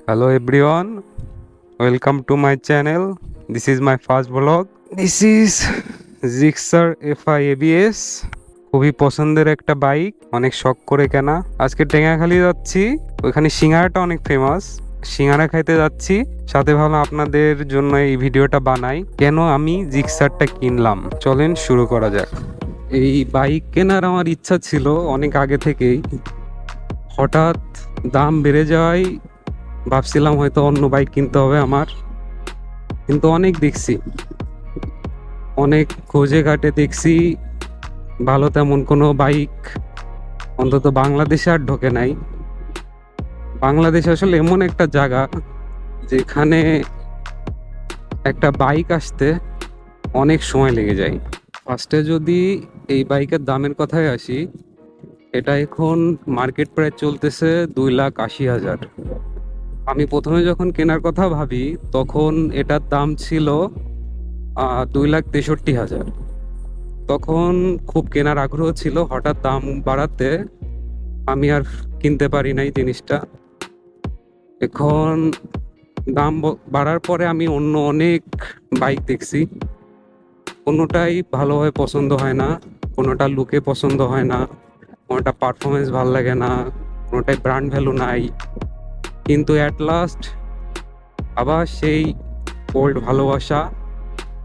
Hello everyone, welcome to my channel. This is my first vlog. This is Gixxer FI ABS. খুবই পছন্দের একটা bike, অনেক শখ করে কেনা। আজকে টেঙ্গাখালি যাচ্ছি, ওইখানে সিঙ্গারাটা অনেক ফেমাস। সিঙ্গারা খাইতে যাচ্ছি, সাথে ভালো আপনাদের জন্য এই ভিডিওটা বানাই কেন আমি জিক্সারটা কিনলাম। চলেন শুরু করা যাক। এই বাইক কেনার আমার ইচ্ছা ছিল অনেক আগে থেকেই, হঠাৎ দাম বেড়ে যাওয়ায় ভাবছিলাম হয়তো অন্য বাইক কিনতে হবে আমার। কিন্তু অনেক দেখছি, অনেক খোঁজে ঘাটে দেখছি ভালো তেমন কোনো বাইক অন্তত বাংলাদেশে আর ঢোকে নাই। বাংলাদেশ আসলে এমন একটা জায়গা যেখানে একটা বাইক আসতে অনেক সময় লেগে যায়। ফার্স্টে যদি এই বাইকের দামের কথায় আসি, এটা এখন মার্কেট প্রাইস চলতেছে 2,80,000। আমি প্রথমে যখন কেনার কথা ভাবি তখন এটার দাম ছিল 2,63,000। তখন খুব কেনার আগ্রহ ছিল, হঠাৎ দাম বাড়াতে আমি আর কিনতে পারি নাই জিনিসটা। এখন দাম বাড়ার পরে আমি অন্য অনেক বাইক দেখছি, কোনোটাই ভালোভাবে পছন্দ হয় না, কোনোটা লুকে পছন্দ হয় না, কোনোটা পারফরমেন্স ভালো লাগে না, কোনোটাই ব্র্যান্ড ভ্যালু নাই। কিন্তু অ্যাট লাস্ট আবার সেই ওল্ড ভালোবাসা,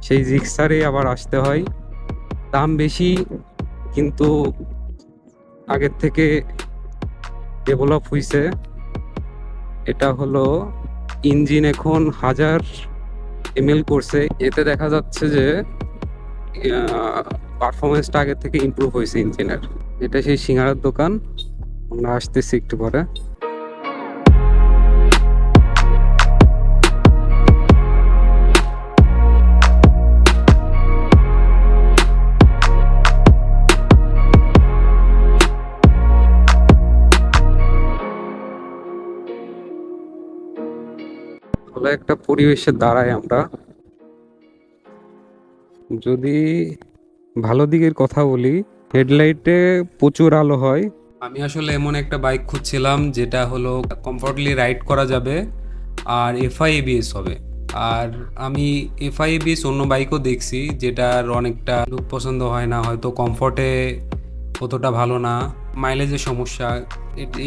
সেই জিক্সারে আবার আসতে হয়। দাম বেশি কিন্তু আগের থেকে ডেভেলপ হয়েছে। এটা হলো ইঞ্জিন এখন 1000 ml করছে, এতে দেখা যাচ্ছে যে পারফরমেন্সটা আগের থেকে ইমপ্রুভ হয়েছে ইঞ্জিনের। এটা সেই সিঙ্গারার দোকান, আমরা আসতেছি একটু পরে। ভালো একটা পরিবেশে দাঁড়াই আমরা। যদি ভালো দিকের কথা বলি, হেডলাইটে প্রচুর আলো হয়। আমি আসলে এমন একটা বাইক খুঁজছিলাম যেটা হলো কমফোর্টলি রাইড করা যাবে আর এফআই এবিএস হবে। আর আমি এফআই এবিএস অন্য বাইকও দেখছি যেটার অনেকটা লুক পছন্দ হয় না, হয়তো কমফোর্টে অতটা ভালো না, মাইলেজের সমস্যা।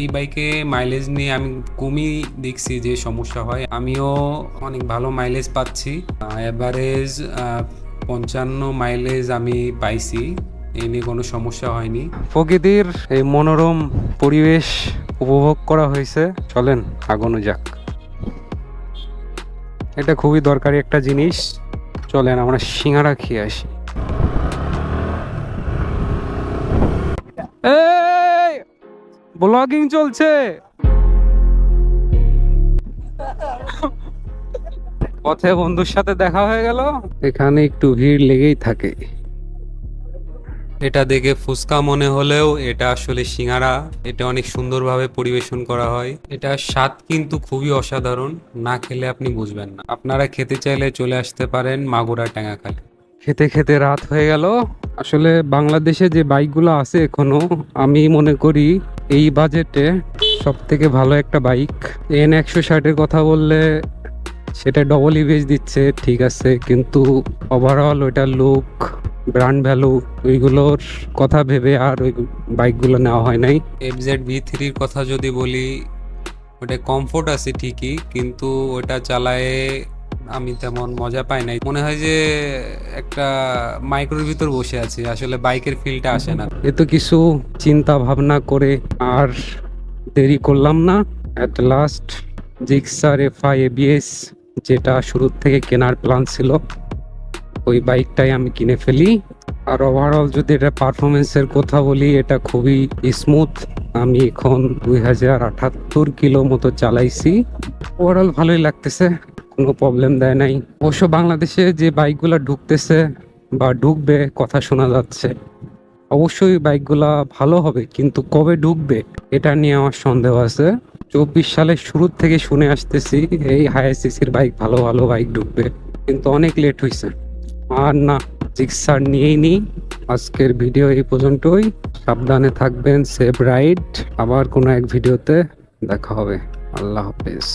এই বাইকে মাইলেজ নিয়ে আমি কমই দেখছি যে সমস্যা হয়। আমিও অনেক ভালো মাইলেজ পাচ্ছি, অ্যাভারেজ 55 মাইলেজ আমি পাইছি, এই নিয়ে কোনো সমস্যা হয়নি। প্রকৃতির এই মনোরম পরিবেশ উপভোগ করা হয়েছে। চলেন আগানো যাক, এটা খুবই দরকারি একটা জিনিস। চলেন আমরা সিঙ্গারা খেয়ে আসি। এই ব্লগিং চলছে, পথে বন্ধুর সাথে দেখা হয়ে গেল। এখানে একটু ভিড় লেগেই থাকে। এটা দেখে ফুচকা মনে হলেও এটা আসলে সিঙ্গারা। এটা অনেক সুন্দরভাবে পরিবেশন করা হয়। এটা স্বাদ কিন্তু খুবই অসাধারণ, না খেলে আপনি বুঝবেন না। আপনারা খেতে চাইলে চলে আসতে পারেন মাগুরা টেঙ্গাখালী। খেতে খেতে রাত হয়ে গেল। আসলে বাংলাদেশে যে বাইকগুলো আছে এখনো, আমি মনে করি এই বাজেটে সব থেকে ভালো একটা বাইক। N160-এর কথা বললে সেটা ডবল ইভিএস দিচ্ছে, ঠিক আছে, কিন্তু ওভারঅল ওইটার লুক, ব্র্যান্ড ভ্যালু, ওইগুলোর কথা ভেবে আর ওই বাইকগুলো নেওয়া হয় নাই। FZ-V3-র কথা যদি বলি, ওটা কমফোর্ট আছে ঠিকই, কিন্তু ওটা চালায়ে আমি তেমন মজা পাই নাই। মনে হয় যে একটা মাইক্রোর ভিতর বসে আছি, আসলে বাইকের ফিলটা আসে না। এত কিছু চিন্তা ভাবনা করে আর দেরি করলাম না, at last Gixxer FI ABS, যেটা শুরুর থেকে কেনার প্ল্যান ছিল, ওই বাইকটাই আমি কিনে ফেলি। আর ওভারঅল যদি এটা পারফরমেন্সের কথা বলি, এটা খুবই স্মুথ। আমি এখন 2078 কিলো মতো চালাইছি, ওভারঅল ভালোই লাগতেছে, কোনো প্রবলেম দেয় নাই। অবশ্য বাংলাদেশে যে বাইকগুলা ঢুকতেছে বা ঢুকবে কথা শোনা যাচ্ছে, অবশ্যই বাইকগুলা ভালো হবে, কিন্তু কবে ঢুকবে এটা নিয়ে আমার সন্দেহ আছে। 24 সালের শুরুর থেকে শুনে আসতেছি এই হায়ার সিসির বাইক, ভালো ভালো বাইক ঢুকবে, কিন্তু অনেক লেট হয়েছে। আর না, জিক্সার নিয়েই নি। আজকের ভিডিও এই পর্যন্তই। সাবধানে থাকবেন, সেফ রাইড। আবার কোনো এক ভিডিওতে দেখা হবে। আল্লাহ হাফেজ।